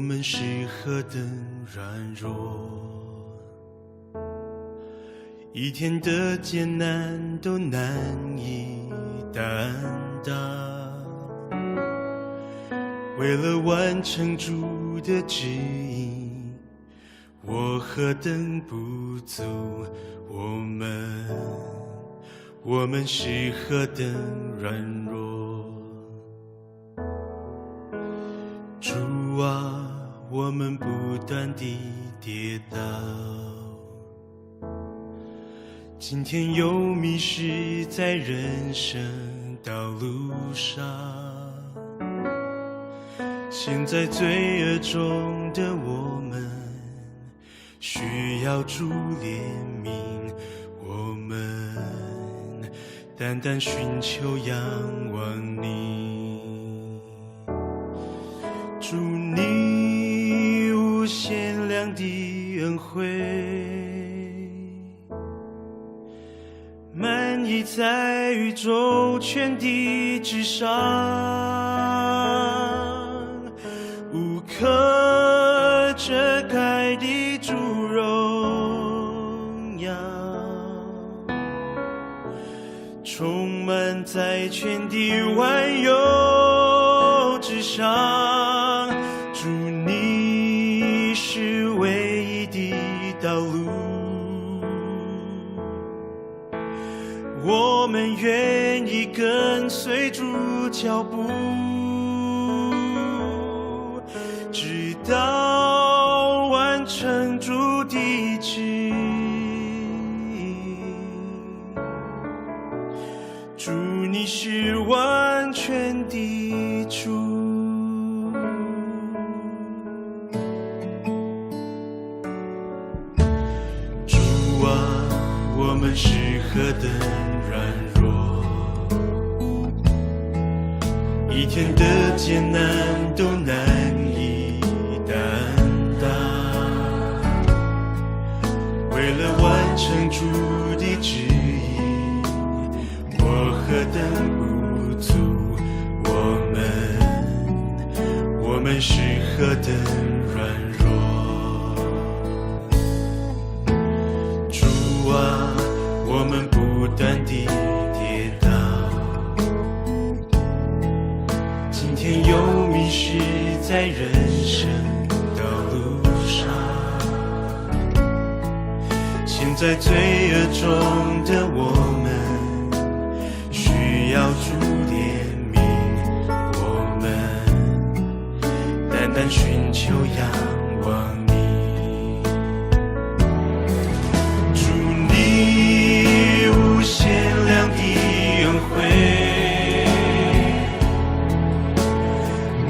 们是何等软弱，一天的艰难都难以担当。为了完成主的旨意，我何等不足，我们是何等软弱。主啊，我们不断地跌倒，今天又迷失在人生道路上。现在罪恶中的我们需要主怜悯，我们单单寻求仰望你。主你无限量的恩惠，满溢在宇宙全地之上，无可遮盖的主荣耀，充满在全地万有之上。主你是唯一的道路，我们愿意跟随主脚步，直到完成主的旨意。主你是完全的主。主啊，我们是何等软弱，一天的艰难都难以担当。为了完成主的旨意，我何等不足，我们是何等软弱。主啊，我们不断地跌倒，今天又迷失在人生道路上。现在罪恶中的我们需要主怜悯，我们单单寻求仰望你。主你无限量的恩惠，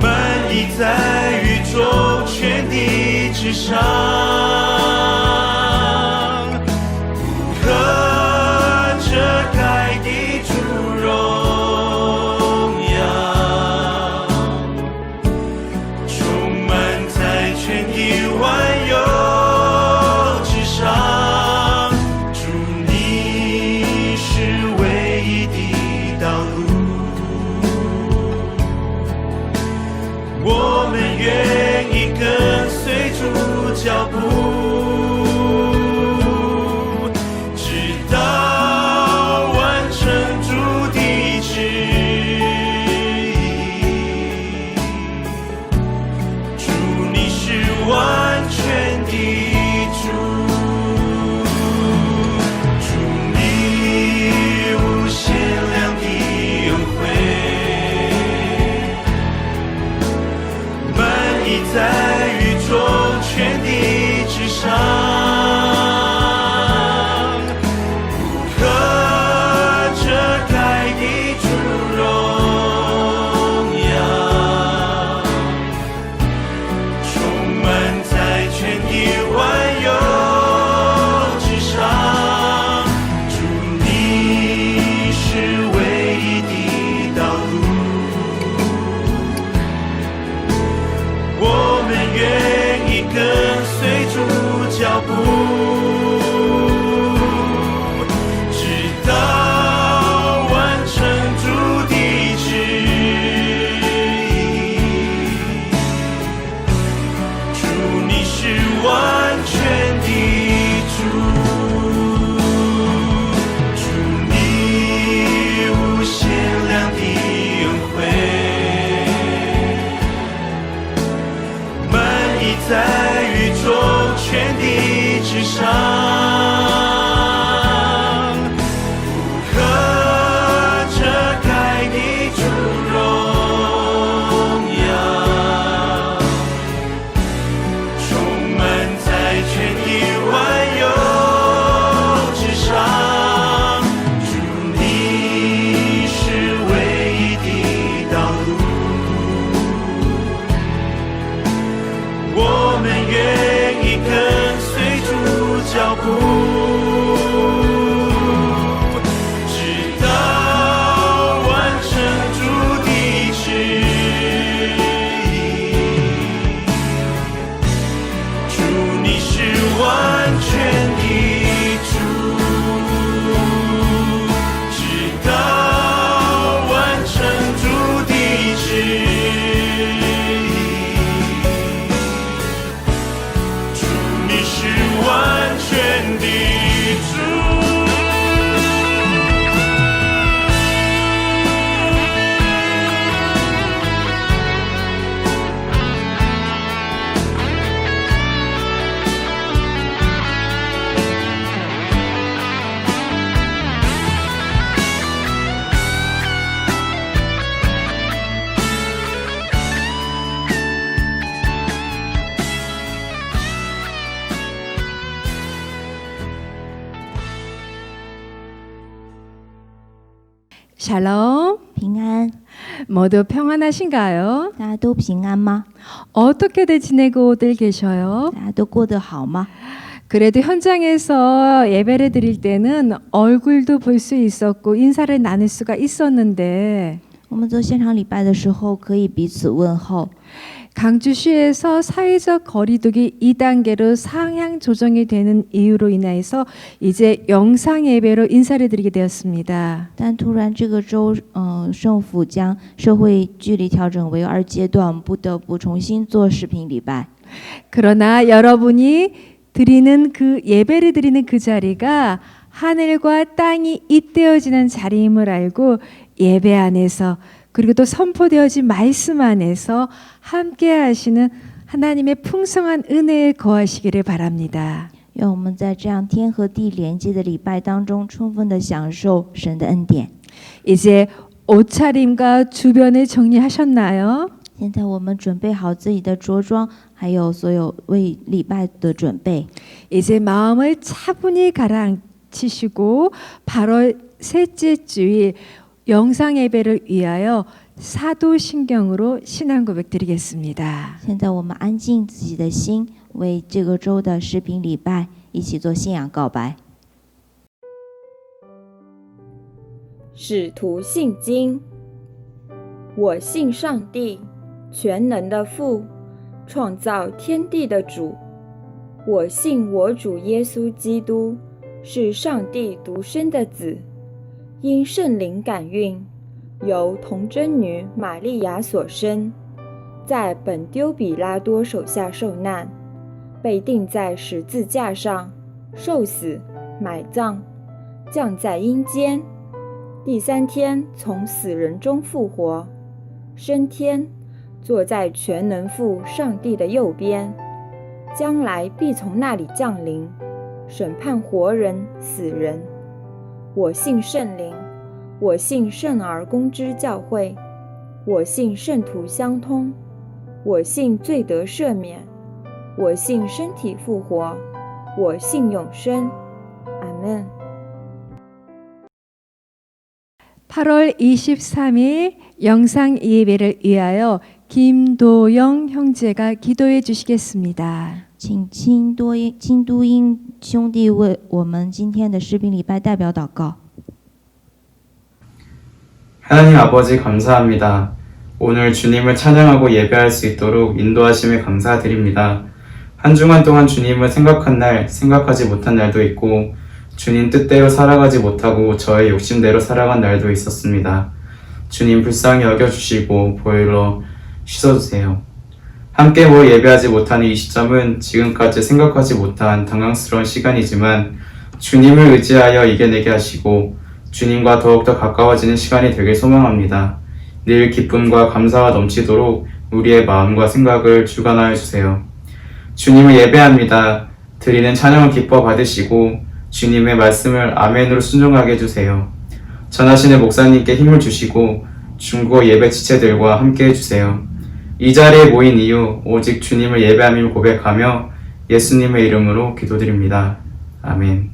满溢在宇宙全地之上，无可遮盖的主荣耀，充满在全地万有之上。主你是唯一的道路，我们愿意跟随主脚步，直到完成主的旨意。主你是完全的主，主你无限量的恩惠，满溢在宇宙全地在宇宙全地之上，不可遮盖的主荣耀，充满在全地万有之上。主，你是唯一的道路，我们愿意跟随主脚步，直到完成主的旨意。主，你是完全的主，直到完成主的旨意。主，你是完全的主。샬롬, 平安， 모두 평안하신가요? 大家都平安吗？ 어떻게들 지내고들 계셔요? 大家都过得好吗？ 그래도 현장에서 예배를 드릴 때는 얼굴도 볼 수 있었고 인사를 나눌 수가 있었는데 我们做现场礼拜的时候，可以彼此问候。 강주시에서 사회적 거리두기 2단계로 상향 조정이 되는 이유로 인해서 이제 영상 예배로 인사를 드리게 되었습니다. 但突然这个周，政府将社会距离调整为2阶段，我们不得不重新做视频礼拜。 그러나 여러분이 드리는 그 예배를 드리는 그 자리가 하늘과 땅이 잇대어지는 자리임을 알고 예배 안에서 그리고 또 선포되어진 말씀 안에서 함께 하시는 하나님의 풍성한 은혜에 거하시기를 바랍니다. 愿我们在这样天和地连接的礼拜当中，充分的享受神的恩典。 이제 옷차림과 주변을 정리하셨나요? 现在我们准备好自己的着装，还有所有为礼拜的准备。 이제 마음을 차분히 가라앉히시고 8월 셋째 주일 영상 예배를 위하여 사도신경으로 신앙 고백 드리겠습니다. 现在我们安静自己的心，为这个周的视频礼拜一起做信仰告白。使徒信经，我信上帝，全能的父，创造天地的主。我信我主耶稣基督是上帝独生的子，因圣灵感孕，由童贞女玛利亚所生，在本丢比拉多手下受难，被钉在十字架上，受死，埋葬，降在阴间。第3天从死人中复活，升天，坐在全能父上帝的右边，将来必从那里降临，审判活人死人。我信圣灵，我信圣而公之教会，我信圣徒相通，我信罪得赦免，我信身体复活，我信永生。阿们。 8월 23일 영상 예배를 위하여 김도영 형제가 기도해 주시겠습니다. 请金都英兄弟为我们今天的视频礼拜代表祷告。 하나님 아버지 감사합니다. 오늘 주님을 찬양하고 예배할 수 있도록 인도하심에 감사드립니다. 한 주간 동안 주님을 생각한 날, 생각하지 못한 날도 있고 주님 뜻대로 살아가지 못하고 저의 욕심대로 살아간 날도 있었습니다. 주님 불쌍히 여겨주시고 보혈로 씻어주세요. 함께 모여 예배하지 못하는 이 시점은 지금까지 생각하지 못한 당황스러운 시간이지만 주님을 의지하여 이겨내게 하시고 주님과 더욱더 가까워지는 시간이 되길 소망합니다. 늘 기쁨과 감사가 넘치도록 우리의 마음과 생각을 주관하여 주세요. 주님을 예배합니다. 드리는 찬양을 기뻐 받으시고 주님의 말씀을 아멘으로 순종하게 해주세요. 전하시는 목사님께 힘을 주시고 중고 예배 지체들과 함께 해주세요. 이 자리에 모인 이유 오직 주님을 예배함을 고백하며 예수님의 이름으로 기도드립니다. 아멘.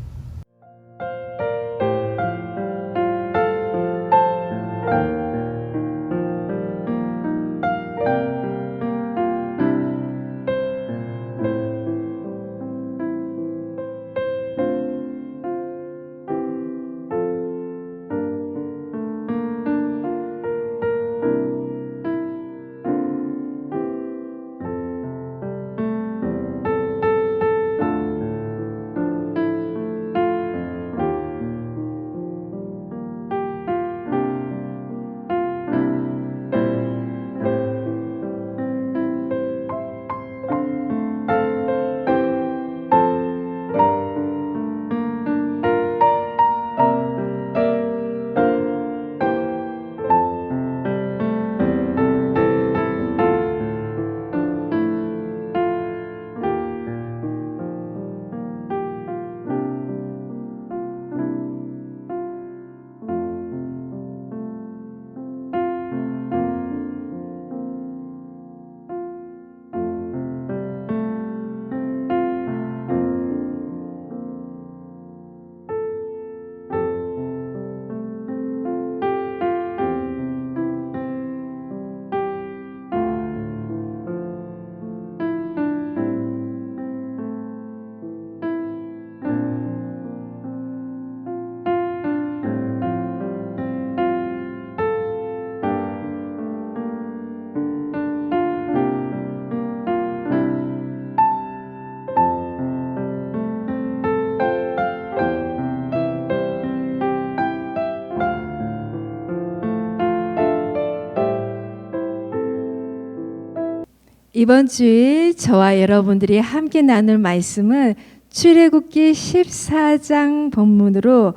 이번 주일 저와 여러분들이 함께 나눌 말씀은 출애굽기 14장 본문으로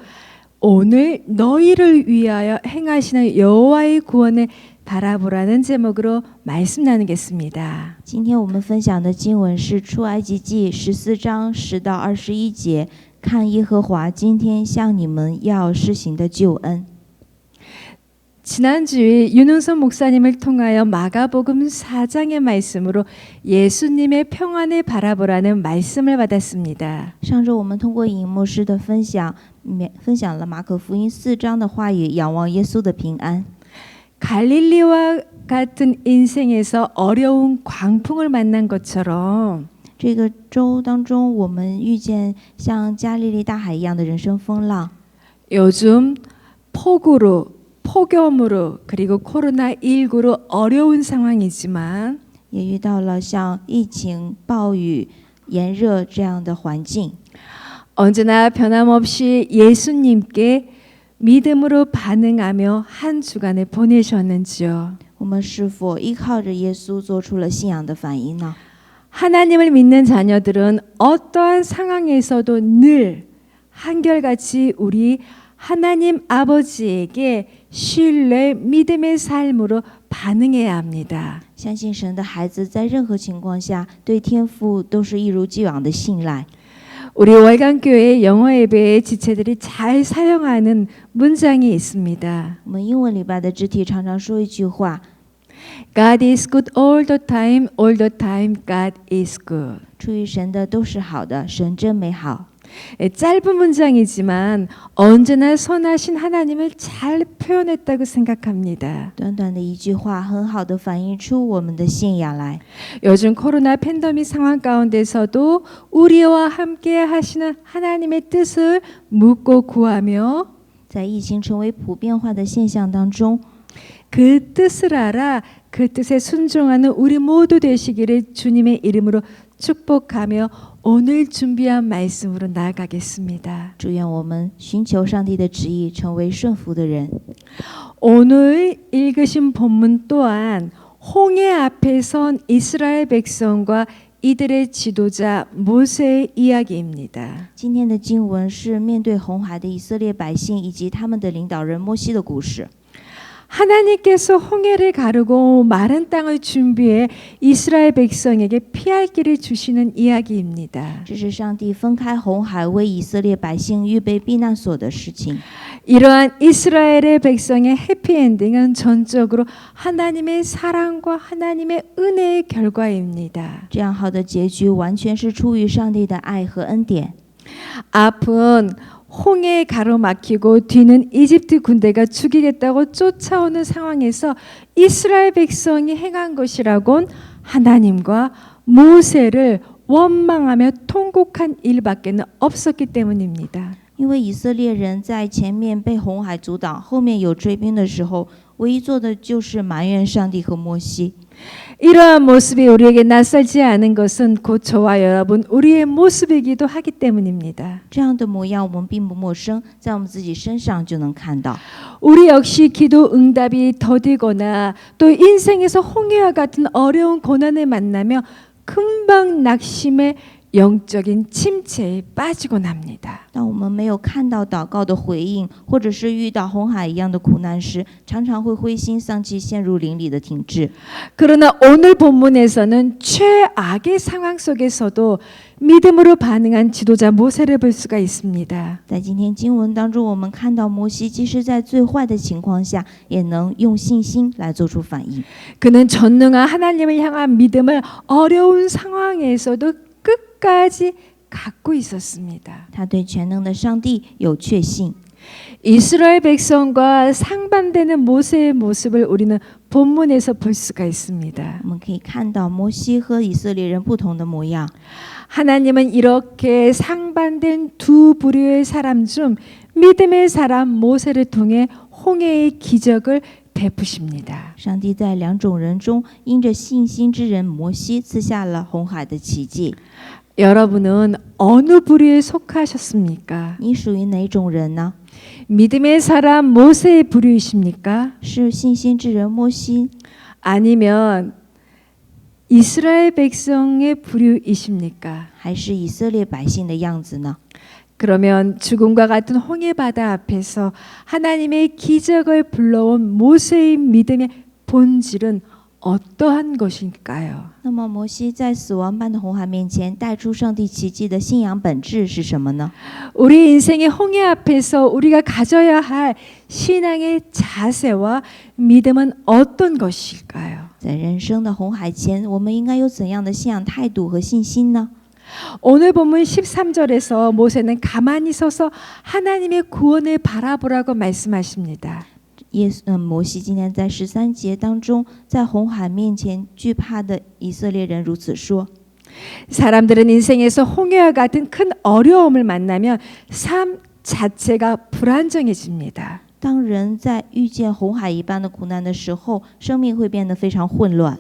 오늘 너희를 위하여 행하시는 여호와의 구원을 바라보라는 제목으로 말씀 나누겠습니다. 今天我们分享的经文是出埃及记14章10到21节，看耶和华今天向你们要施行的救恩。 지난주에 윤은선 목사님을 통하여 마가복음 4장의 말씀으로 예수님의 평안을 바라보라는 말씀을 받았습니다. 上周我们通过尹牧师的分享了马可福音4章的话语，仰望耶稣的平安。 갈릴리와 같은 인생에서 어려운 광풍을 만난 것처럼 这个周当中，我们遇见像加利利大海一样的人生风浪。 요즘 폭염으로 그리고 코로나19로 어려운 상황이지만 也遇到了像疫情、暴雨、炎热这样的环境。 언제나 변함없이 예수님께 믿음으로 반응하며 한 주간을 보내셨는지요? 我们是否依靠着耶稣做出了信仰的反应呢？ 하나님을 믿는 자녀들은 어떠한 상황에서도 늘 한결같이 우리 하나님 아버지에게 신뢰, 믿음의 삶으로 반응해야 합니다. 相信神的孩子在任何情况下对天父都是一如既往的信赖。 우리 월간교회 영어 예배의 지체들이 잘 사용하는 문장이 있습니다. 我们英文礼拜的肢体常常说一句话 God is good all the time, all the time God is good. 出于神的都是好的，神真美好。 짧은 문장이지만 언제나 선하신 하나님을 잘 표현했다고 생각합니다. 短短的一句话，很好的反映出我们的信仰来。 요즘 코로나 팬데믹 상황 가운데서도 우리와 함께 하시는 하나님의 뜻을 묻고 구하며 在疫情成为普遍化的现象当中， 그 뜻을 알아 그 뜻에 순종하는 우리 모두 되시기를 주님의 이름으로 축복하며 오늘 준비한 말씀으로 나아가겠습니다. 祝愿我们寻求上帝的旨意，成为顺服的人。 오늘 읽으신 본문 또한 홍해 앞에 선 이스라엘 백성과 이들의 지도자 모세의 이야기입니다. 今天的经文是面对红海的以色列百姓以及他们的领导人摩西的故事。 하나님께서 홍해를 가르고 마른 땅을 준비해 이스라엘 백성에게 피할 길을 주시는 이야기입니다. 这是上帝分开红海为以色列百姓预备避难所的事情。 이러한 이스라엘의 백성의 해피엔딩은 전적으로 하나님의 사랑과 하나님의 은혜의 결과입니다. 这样好的结局完全是出于上帝的爱和恩典。 앞은 홍해에 가로막히고 뒤는 이집트 군대가 죽이겠다고 쫓아오는 상황에서 이스라엘 백성이 행한 것이라곤 하나님과 모세를 원망하며 통곡한 일밖에는 없었기 때문입니다. 因为以色列人在前面被红海阻挡，后面有追兵的时候，唯一做的就是埋怨上帝和摩西。 이러한 모습이 우리에게 낯설지 않은 것은 곧 저와 여러분 우리의 모습이기도 하기 때문입니다. 这样的模样我们并不陌生，在我们自己身上就能看到。 우리 역시 기도 응답이 더디거나 또 인생에서 홍해와 같은 어려운 고난을 만나며 금방 낙심해 영적인 침체에 빠지곤 합니다. 当我们没有看到祷告的回应，或者是遇到红海一样的苦难时，常常会灰心丧气，陷入灵里的停滞。 그러나 오늘 본문에서는 최악의 상황 속에서도 믿음으로 반응한 지도자 모세를 볼 수가 있습니다. 在今天经文当中，我们看到摩西即使在最坏的情况下，也能用信心来做出反应。 그는 전능한 하나님을 향한 믿음을 어려운 상황에서도 끝까지 갖고 있었습니다. 他对全能的上帝有确信。 이스라엘 백성과 상반되는 모세의 모습을 우리는 본문에서 볼 수가 있습니다. 我们可以看到摩西和以色列人不同的模样。 하나님은 이렇게 상반된 두 부류의 사람 중 믿음의 사람 모세를 통해 홍해의 기적을 베푸십니다. 上帝在两种人中，因着信心之人摩西赐下了红海的奇迹。 여러분은 어느 부류에 속하셨습니까? 你属于哪种人呢？ 믿음의 사람 모세의 부류이십니까? 是信心之人摩西， 아니면 이스라엘 백성의 부류이십니까? 还是以色列百姓的样子呢？ 그러면 죽음과 같은 홍해 바다 앞에서 하나님의 기적을 불러온 모세의 믿음의 본질은 어떠한 것일까요? 那么摩西在死亡般的红海面前带出上帝奇迹的信仰本质是什么呢？ 우리 인생의 홍해 앞에서 우리가 가져야 할 신앙의 자세와 믿음은 어떤 것일까요? 在人生的红海前，我们应该有怎样的信仰态度和信心呢？ 오늘 본문 13절에서 모세는 가만히 서서 하나님의 구원을 바라보라고 말씀하십니다. 摩西今天在13节当中，在红海面前惧怕的以色列人如此说： 사람들은 인생에서 홍해와 같은 큰 어려움을 만나면 삶 자체가 불안정해집니다. 当人在遇见红海一般的苦难的时候，生命会变得非常混乱。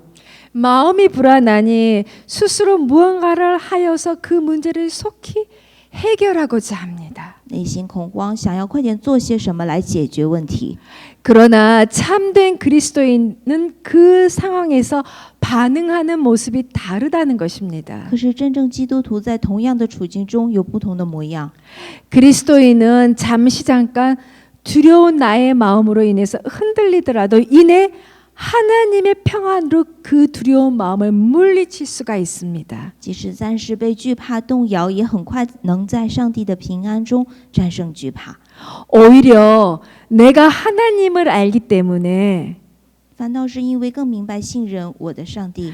마음이 불안하니 스스로 무언가를 하여서 그 문제를 속히 해결하고자 합니다. 内心恐慌，想要快点做些什么来解决问题。 그러나 참된 그리스도인은 그 상황에서 반응하는 모습이 다르다는 것입니다. 可是真正基督徒在同样的处境中有不同的模样。 그리스도인은 잠시 잠깐 두려운 나의 마음으로 인해서 흔들리더라도 이내 하나님의 평안으로 그 두려운 마음을 물리칠 수가 있습니다. 即使暂时被惧怕动摇，也很快能在上帝的平安中战胜惧怕。 오히려 내가 하나님을 알기 때문에 反倒是因为更明白信任我的上帝，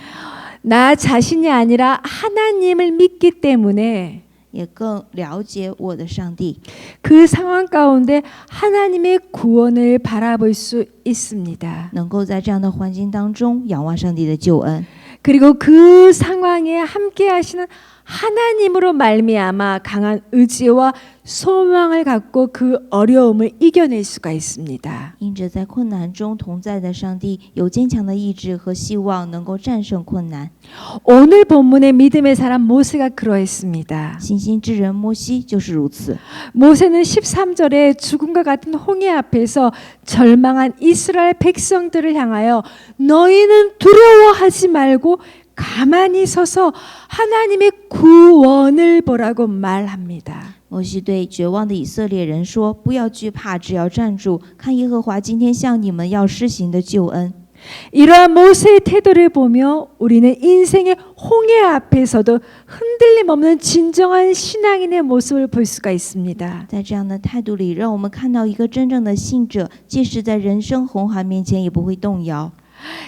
나 자신이 아니라 하나님을 믿기 때문에 也更了解我的上帝。 그 상황 가운데 하나님의 구원을 바라볼 수 있습니다. 能够在这样的环境当中仰望上帝的救恩， 그리고 그 상황에 함께 하시는 하나님으로 말미암아 강한 의지와 소망을 갖고 그 어려움을 이겨낼 수가 있습니다. 因着在困难中同在的上帝有坚强的意志和希望，能够战胜困难。 오늘 본문의 믿음의 사람 모세가 그러했습니다. 信心之人摩西就是如此。 모세는 13절에 죽음과 같은 홍해 앞에서 절망한 이스라엘 백성들을 향하여 너희는 두려워하지 말고 가만히 서서 하나님의 구원을 보라고 말합니다. 摩西对绝望的以色列人说：“不要惧怕，只要站住，看耶和华今天向你们要施行的救恩。” 이러한 모세의 태도를 보며 우리는 인생의 홍해 앞에서도 흔들림 없는 진정한 신앙인의 모습을 볼 수가 있습니다. 在这样的态度里，让我们看到一个真正的信者，即使在人生红海面前也不会动摇。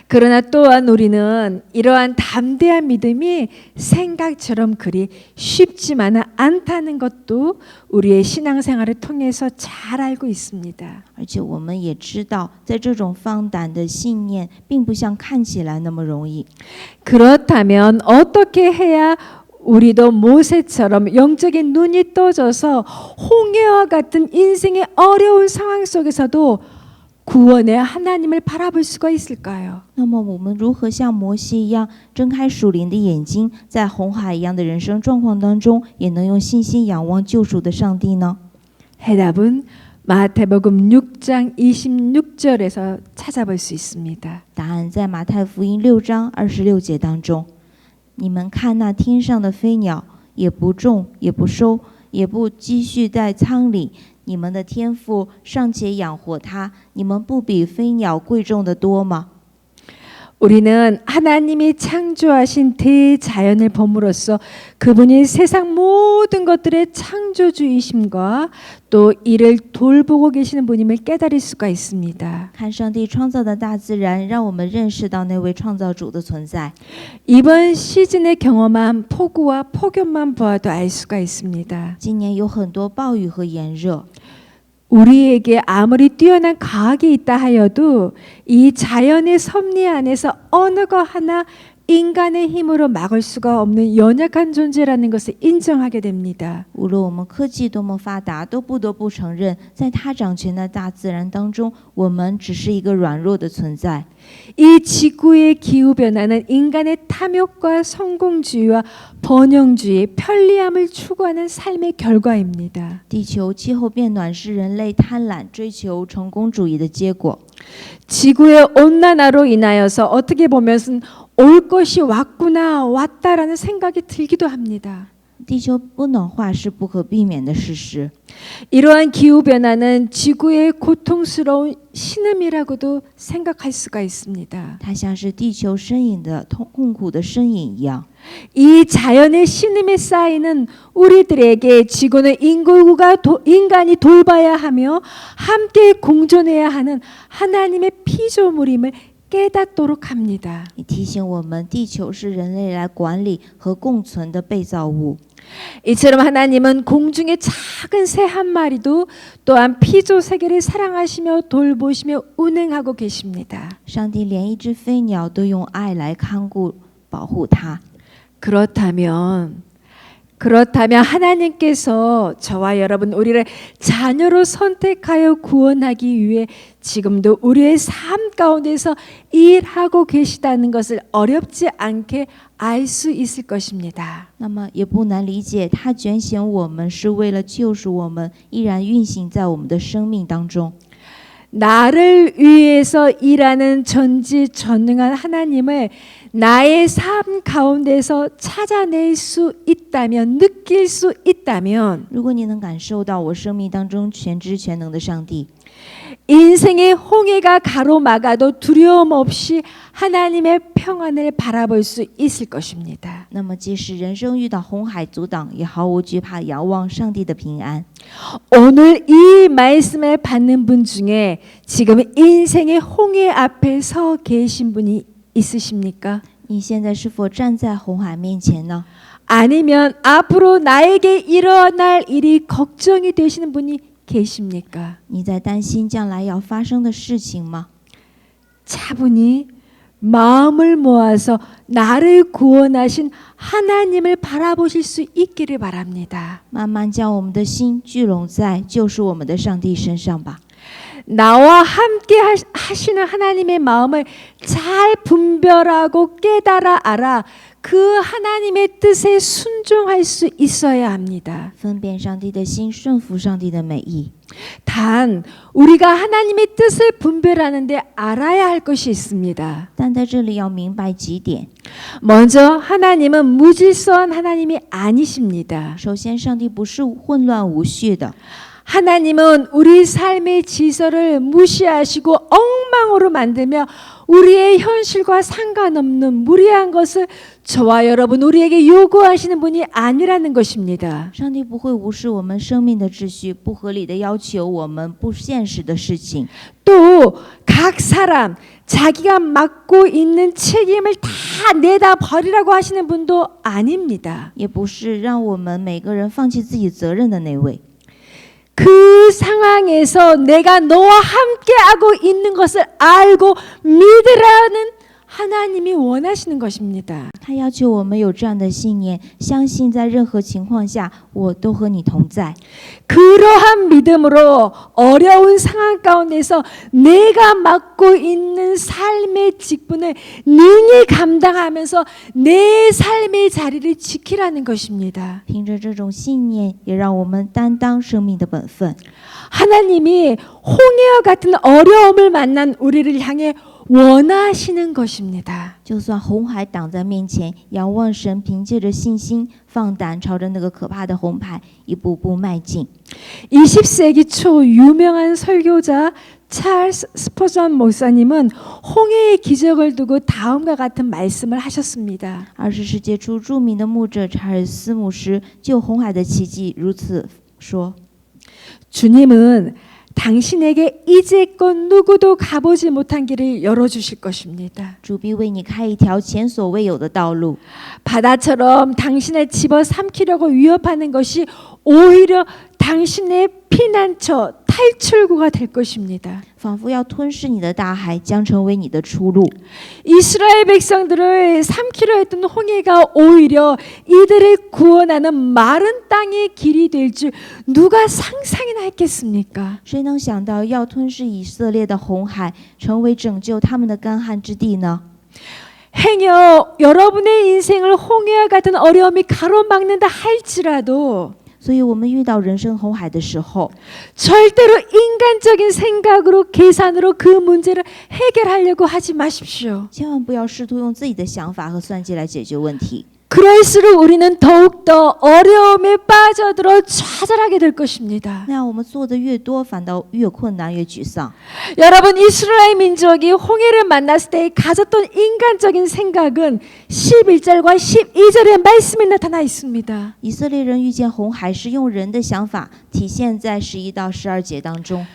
그러나 또한 우리는 이러한 담대한 믿음이 생각처럼 그리 쉽지만은 않다는 것도 우리의 신앙생활을 통해서 잘 알고 있습니다. 而且我们也知道，在这种放胆的信念，并不像看起来那么容易。 그렇다면 어떻게 해야 우리도 모세처럼 영적인 눈이 떠져서 홍해와 같은 인생의 어려운 상황 속에서도 구원의 하나님을 바라볼 수가 있을까요? 那么我们如何像摩西一样，睁开属灵的眼睛，在红海一样的人生状况当中，也能用信心仰望救赎的上帝呢？ 해답은 마태복음 6장 26절에서 찾아볼 수 있습니다. 答案在马太福音6章26节当中。你们看那天上的飞鸟，也不种，也不收，也不积蓄在仓里，你们的天父尚且养活它，你们不比飞鸟贵重的多吗？ 우리는 하나님이 창조하신 대자연을 봄으로써 그분이 세상 모든 것들의 창조주이심과 또 이를 돌보고 계시는 분임을 깨달을 수가 있습니다. 看上帝创造的大自然，让我们认识到那位创造主的存在。 이번 시즌에 경험한 폭우와 폭염만 보아도 알 수가 있습니다. 今年有很多暴雨和炎热， 우리에게 아무리 뛰어난 과학이 있다 하여도 이 자연의 섭리 안에서 어느 것 하나 인간의 힘으로 막을 수가 없는 연약한 존재라는 것을 인정하게 됩니다. 无论我们科技多么发达，都不得不承认，在他掌权的大自然当中，我们只是一个软弱的存在。 이 지구의 기후변화는 인간의 탐욕과 성공주의와 번영주의, 편리함을 추구하는 삶의 결과입니다. 地球气候变暖是人类贪婪、追求成功主义的结果。 지구의 온난화로 인하여서 어떻게 보면 올 것이 왔다라는 생각이 들기도 합니다. 地球不暖化是不可避免的事实。 이러한 기후변화는 지구의 고통스러운 신음이라고도 생각할 수가 있습니다. 它像是地球身影的痛苦的身影一样。 이 자연의 신음에 쌓이는 우리들에게 지구는 인간이 돌봐야 하며 함께 공존해야 하는 하나님의 피조물임을 깨닫도록 합니다. 也提醒我们，地球是人类来管理和共存的被造物。 이처럼 하나님은 공중의 작은 새 한 마리도 또한 피조 세계를 사랑하시며 돌보시며 운행하고 계십니다. 上帝连一只飞鸟都用爱来看顾、保护它。 그렇다면 하나님께서 저와 여러분 우리를 자녀로 선택하여 구원하기 위해 지금도 우리의 삶 가운데서 일하고 계시다는 것을 어렵지 않게 알 수 있을 것입니다. 那么也不难理解，他拣选我们是为了救赎我们，依然运行在我们的生命当中。 나를 위해서 일하는 전지전능한 하나님을 나의 삶 가운데서 찾아낼 수 있다면, 느낄 수 있다면 如果你能感受到我生命当中全知全能的上帝， 인생의 홍해가 가로막아도 두려움 없이 하나님의 평안을 바라볼 수 있을 것입니다. 那么即使人生遇到红海阻挡，也毫无惧怕，仰望上帝的平安。 오늘 이 말씀을 받는 분 중에 지금 인생의 홍해 앞에 서 계신 분이 있으십니까? 你现在是否站在红海面前呢？ 아니면 앞으로 나에게 일어날 일이 걱정이 되시는 분이 계십니까? 你在担心将来要发生的事情吗？ 차분히 마음을 모아서 나를 구원하신 하나님을 바라보실 수 있기를 바랍니다. 慢慢将我们的心聚拢在救赎我们的上帝身上吧。 나와 함께 하시는 하나님의 마음을 잘 분별하고 깨달아 알아 그 하나님의 뜻에 순종할 수 있어야 합니다. 分辨上帝的心，顺服上帝的美意。 단 우리가 하나님의 뜻을 분별하는데 알아야 할 것이 있습니다. 但在这里要明白几点。 먼저 하나님은 무질서한 하나님이 아니십니다. 首先，上帝不是混乱无序的， 하나님은 우리 삶의 질서를 무시하시고 엉망으로 만들며 우리의 현실과 상관없는 무리한 것을 저와 여러분 우리에게 요구하시는 분이 아니라는 것입니다. 上帝不会无视我们生命的秩序，不合理的要求我们不现实的事情。 또 각 사람 자기가 맡고 있는 책임을 다 내다 버리라고 하시는 분도 아닙니다. 也不是让我们每个人放弃自己责任的那位。 그 상황에서 내가 너와 함께하고 있는 것을 알고 믿으라는 하나님이 원하시는 것입니다. 他要求我们有这样的信念，相信在任何情况下，我都和你同在。 그러한 믿음으로 어려운 상황 가운데서 내가 맡고 있는 삶의 직분을 능히 감당하면서 내 삶의 자리를 지키라는 것입니다. 凭着这种信念，也让我们担当生命的本分。 하나님이 홍해와 같은 어려움을 만난 우리를 향해 원하시는 것입니다. 就算红海挡在面前，仰望神，凭借着信心，放胆朝着那个可怕的红海一步步迈进。 20세기 초 유명한 설교자 찰스 스퍼전 목사님은 홍해의 기적을 두고 다음과 같은 말씀을 하셨습니다. 20世纪初，著名的牧者查尔斯牧师就红海的奇迹如此说： 주님은 당신에게 이제껏 누구도 가보지 못한 길을 열어주실 것입니다. 主必为你开一条前所未有的道路。 바다처럼 당신을 집어삼키려고 위협하는 것이 오히려 당신의 피난처, 탈출구가 될 것입니다. 仿佛要吞噬你的大海将成为你的出路。 이스라엘 백성들을 삼키려 했던 홍해가 오히려 이들을 구원하는 마른 땅의 길이 될 줄 누가 상상이나 했겠습니까? 谁能想到要吞噬以色列的红海，成为拯救他们的干旱之地呢？ 행여 여러분의 인생을 홍해와 같은 어려움이 가로막는다 할지라도 所以我们遇到人生红海的时候， 절대로 인간적인 생각으로 계산으로 그 문제를 해결하려고 하지 마십시오. 千万不要试图用自己的想法和算计来解决问题。 그럴수록 우리는 더욱더 어려움에 빠져들어 좌절하게 될 것입니다. 那样我们做的越多，反倒越困难，越沮丧。 여러분 이스라엘 민족이 홍해를 만났을 때 가졌던 인간적인 생각은 11절과 12절의 말씀에 나타나 있습니다. 以色列人遇见红海是用人的想法，体现在11到12节当中。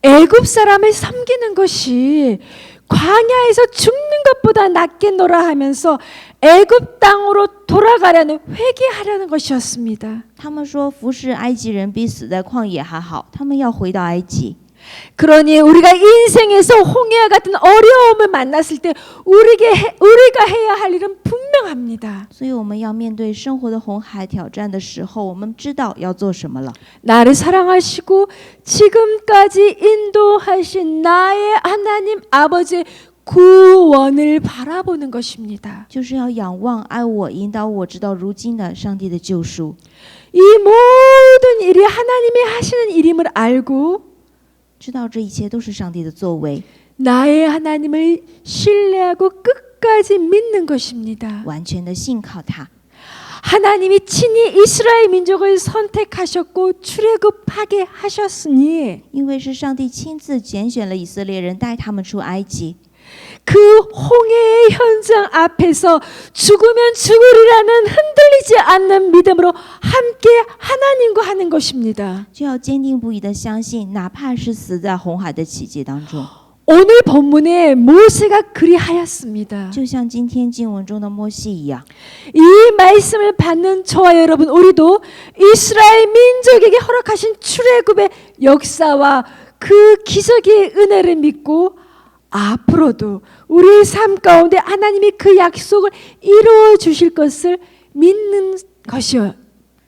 애굽 사람을 섬기는 것이 광야에서 죽는 것보다 낫겠노라 하면서 애굽 땅으로 돌아가려는 회개하려는 것이었습니다. 他们说服侍埃及人比死在旷野还好，他们要回到埃及。 그러니 우리가 인생에서 홍해와 같은 어려움을 만났을 때 우리가 해야 할 일은 분명합니다. 所以我们要面对生活的红海挑战的时候，我们知道要做什么了。 나를 사랑하시고 지금까지 인도하신 나의 하나님 아버지의 구원을 바라보는 것입니다. 就是要仰望爱我、引导我直到如今的上帝的救赎。 이 모든 일이 하나님이 하시는 일임을 알고 知道这一切都是上帝的作为， 나의 하나님을 신뢰하고 끝까지 믿는 것입니다. 完全的信靠他。 하나님이 친히 이스라엘 민족을 선택하셨고 출애굽하게 하셨으니 因为是上帝亲自拣选了以色列人，带他们出埃及。 그 홍해의 현장 앞에서 죽으면 죽으리라는 흔들리지 않는 믿음으로 함께 하나님과 하는 것입니다. 就要坚定不移的相信，哪怕是死在红海的奇迹当中。 오늘 본문에 모세가 그리하였습니다. 就像今天经文中的摩西一样， 이 말씀을 받는 저와 여러분 우리도 이스라엘 민족에게 허락하신 출애굽의 역사와 그 기적의 은혜를 믿고 앞으로도 우리의 삶 가운데 하나님이 그 약속을 이루어 주실 것을 믿는 것이요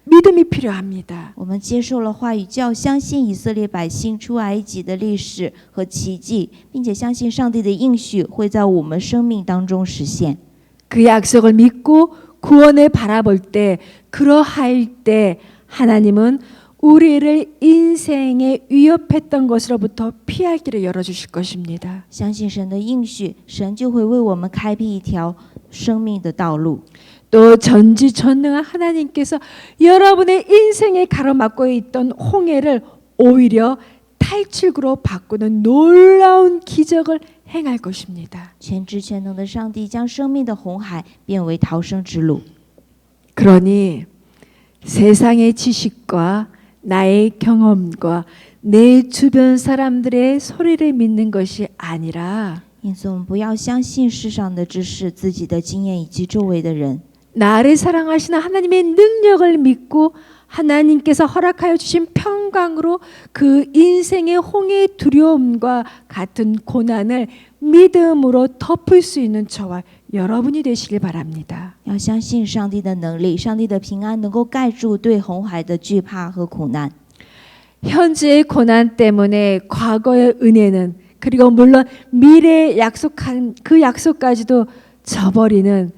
믿음이 필요합니다. 我们接受了话语，就要相信以色列百姓出埃及的历史和奇迹，并且相信上帝的应许会在我们生命当中实现。 그 약속을 믿고 구원을 바라볼 때 그러할 때 하나님은 우리를 인생에 위협했던 것으로부터 피할 길을 열어주실 것입니다. 相信神的应许，神就会为我们开辟一条生命的道路。 또 전지전능한 하나님께서 여러분의 인생에 가로막고 있던 홍해를 오히려 탈출구로 바꾸는 놀라운 기적을 행할 것입니다. 全知全能的上帝将生命的红海变为逃生之路。 그러니 세상의 지식과 나의 경험과 내 주변 사람들의 소리를 믿는 것이 아니라 因此，我们不要相信世上的知识、自己的经验以及周围的人， 나를 사랑하시는 하나님의 능력을 믿고 하나님께서 허락하여 주신 평강으로 그 인생의 홍해의 두려움과 같은 고난을 믿음으로 덮을 수 있는 저와 여러분이 되시길 바랍니다. 要相信上帝的能力，上帝的平安能够盖住对红海的惧怕和苦难。 현재의 고난 때문에 과거의 은혜는 그리고 물론 미래에 약속한 그 약속까지도 저버리는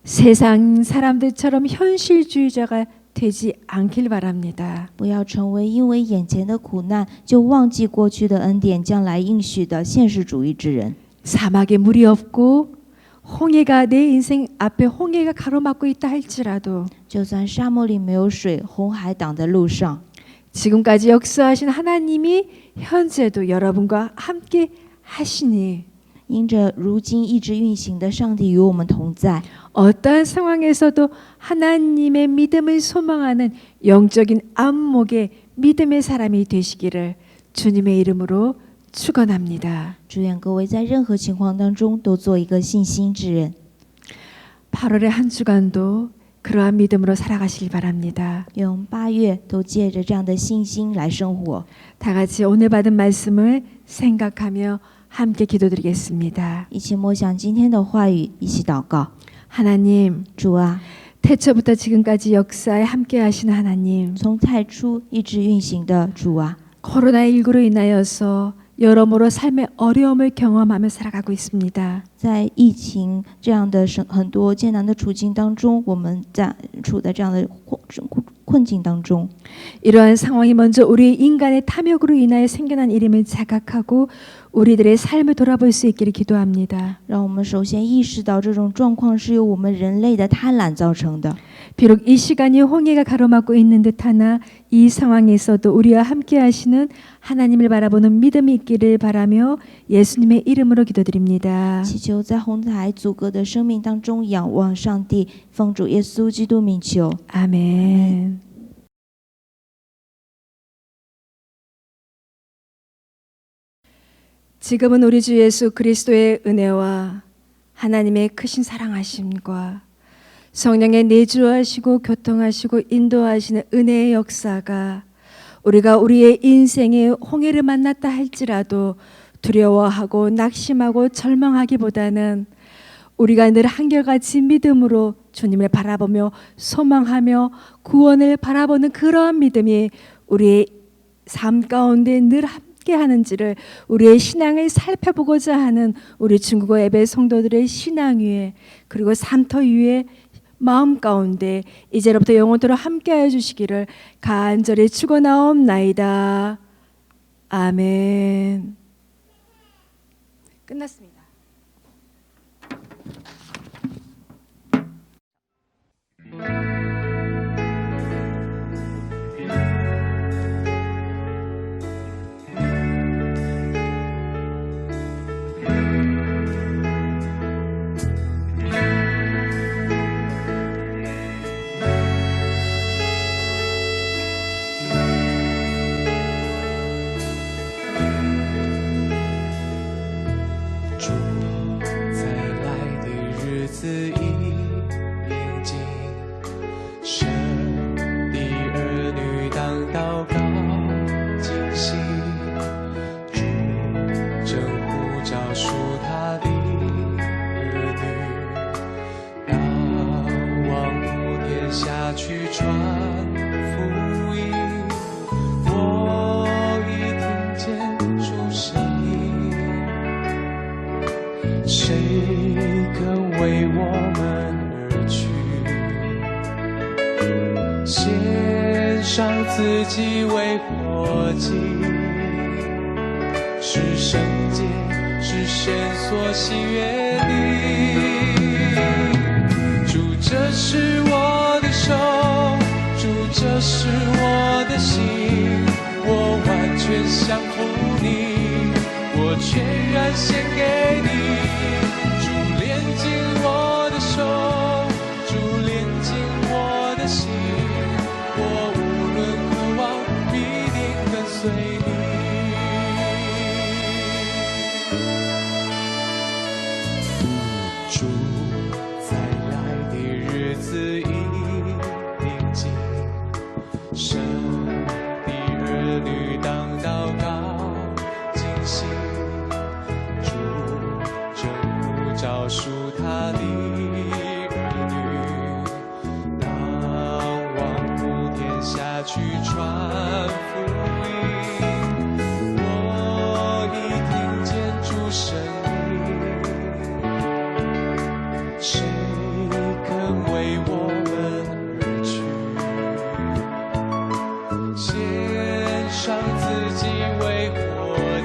세상 사람들처럼 현실주의자가 되지 않길 바랍니다. 不要成为因为眼前的苦难就忘记过去的恩典、将来应许的现实主义之人。 사막에 물이 없고 홍해가 내 인생 앞에 홍해가 가로막고 있다 할지라도 就算沙漠里没有水，红海挡在路上， 지금까지 역사하신 하나님이 현재도 여러분과 함께 하시니 因着如今一直运行的上帝与我们同在， 어떠한 상황에서도 하나님의 믿음을 소망하는 영적인 안목의 믿음의 사람이 되시기를 주님의 이름으로 축원합니다. 祝愿各位在任何情况当中都做一个信心之人。 8월의 한 주간도 그러한 믿음으로 살아가시길 바랍니다. 愿我们8月都借着这样的信心来生活。 다 같이 오늘 받은 말씀을 생각하며 함께 기도드리겠습니다. 一起默想今天的话语，一起祷告。 하나님, 主啊， 태초부터 지금까지 역사에 함께 하시는 하나님, 从太初一直运行的主啊， 코로나19로 인하여서 여러모로 삶의 어려움을 경험하며 살아가고 있습니다. 在疫情这样的很多艰难的处境当中，我们在处在这样的困境当中。 이러한 상황이 먼저 우리 인간의 탐욕으로 인하여 생겨난 일임을 자각하고 우리들의 삶을 돌아볼 수 있기를 기도합니다. 让我们首先意识到这种状况是由我们人类的贪婪造成的。 비록 이 시간이 홍해가 가로막고 있는 듯하나 이 상황에서도 우리와 함께 하시는 하나님을 바라보는 믿음이 있기를 바라며 예수님의 이름으로 기도드립니다. 祈求在红海阻隔的生命当中仰望上帝，奉主耶稣基督名求。 아멘. 지금은 우리 주 예수 그리스도의 은혜와 하나님의 크신 사랑하심과 성령의 내주하시고 교통하시고 인도하시는 은혜의 역사가 우리가 우리의 인생의 홍해를 만났다 할지라도 두려워하고 낙심하고 절망하기보다는 우리가 늘 한결같이 믿음으로 주님을 바라보며 소망하며 구원을 바라보는 그러한 믿음이 우리의 삶 가운데 늘 함께 하는지를 우리의 신앙을 살펴보고자 하는 우리 중국어 예배 성도들의 신앙 위에 그리고 삶터 위에 마음 가운데 이제로부터 영원토록 함께하여 주시기를 간절히 축원하옵나이다. 아멘. 끝났습니다. 献上自己为活祭，是圣洁，是神所喜悦的。主，这是我的手，主，这是我的心，我完全降服你，我全然献给你。主，炼净我的手，主，炼净我的心，我无论何往，必定跟随你。主，再来的日子已临近，神的儿女当祷告警醒。主正呼召属他的儿女，当往普天下去传福音。我已听见主声音，谁肯为我们而去？献上自己为活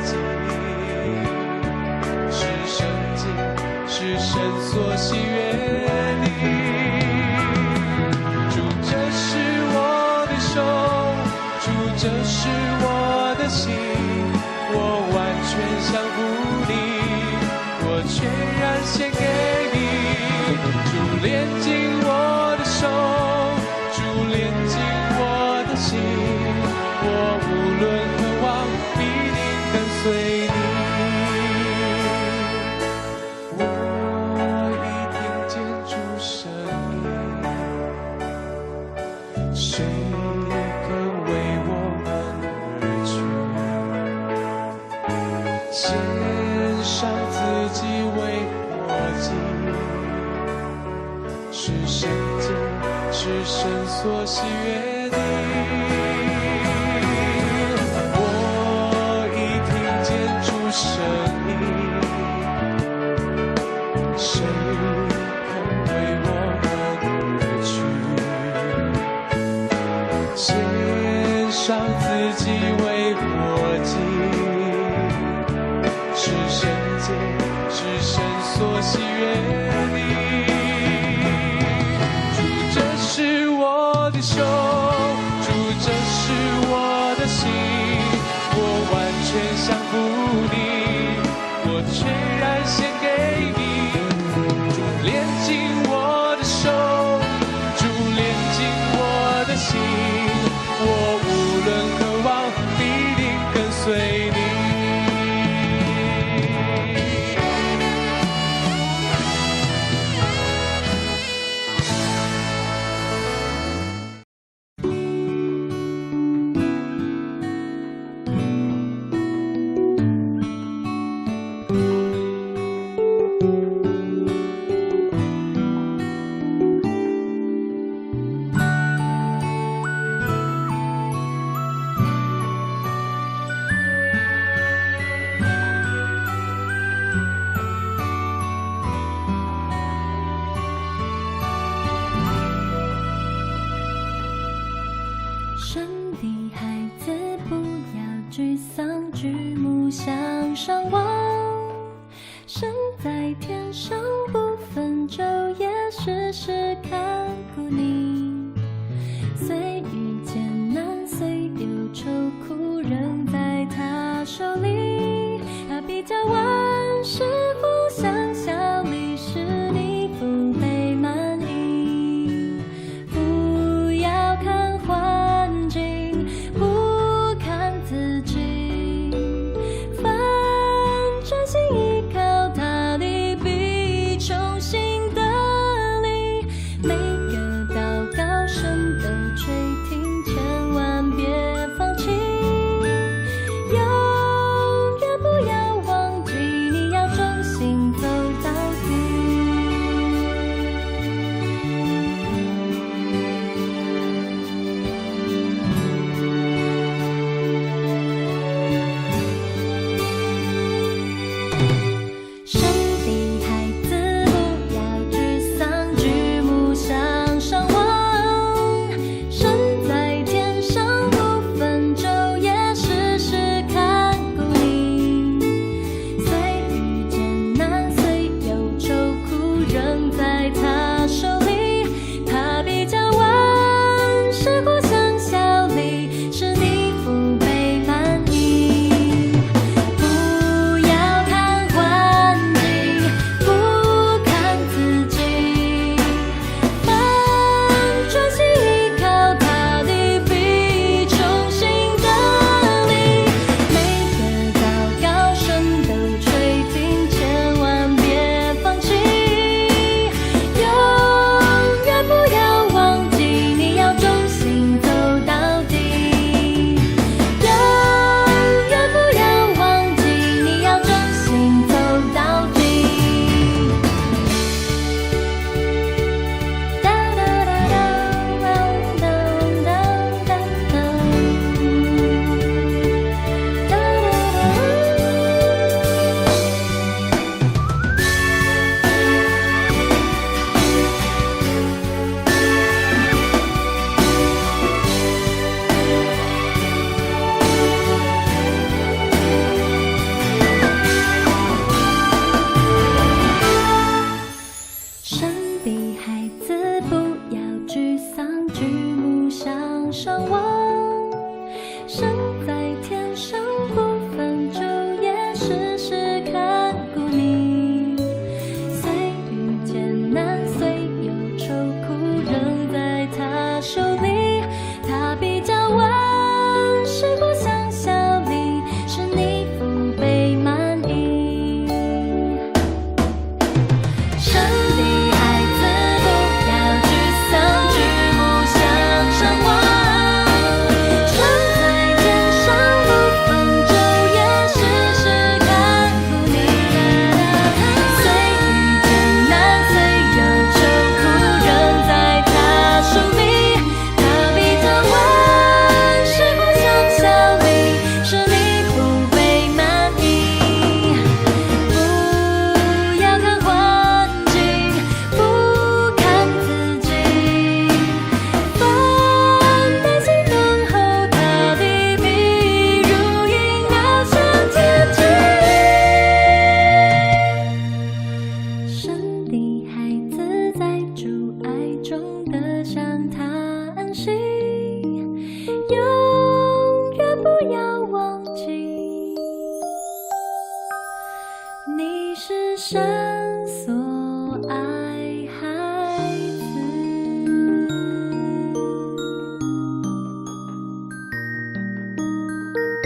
祭，是圣洁，是神所喜悦的。主，这是我的手，主，这是我的心，我完全降服你，我全然献给你。主，炼净我的手，主，炼净我的心，我无论何往，必定跟随你。我已听见主声音，谁肯为我们而去？献上自己为活祭，是圣洁，是神所喜悦的。我已听见主声音，谁肯为我们而去？献上自己为活祭，是圣洁，是神所喜悦的。主，这是我的手，主，这是我的心，我完全降服你，我全然献给你。主，炼净我的手，主，炼净我的心，我无论何往，必定跟随你。神的孩子，不要沮丧，举目向上望。神在天上不分昼夜，时时看顾你。虽遇艰难，虽有愁苦，仍在他手里。他必叫万事互相效力，使你福杯满溢。不要看环境，不看自己，凡专心依靠他的，必重新得力。每个祷告声都垂听。向往。神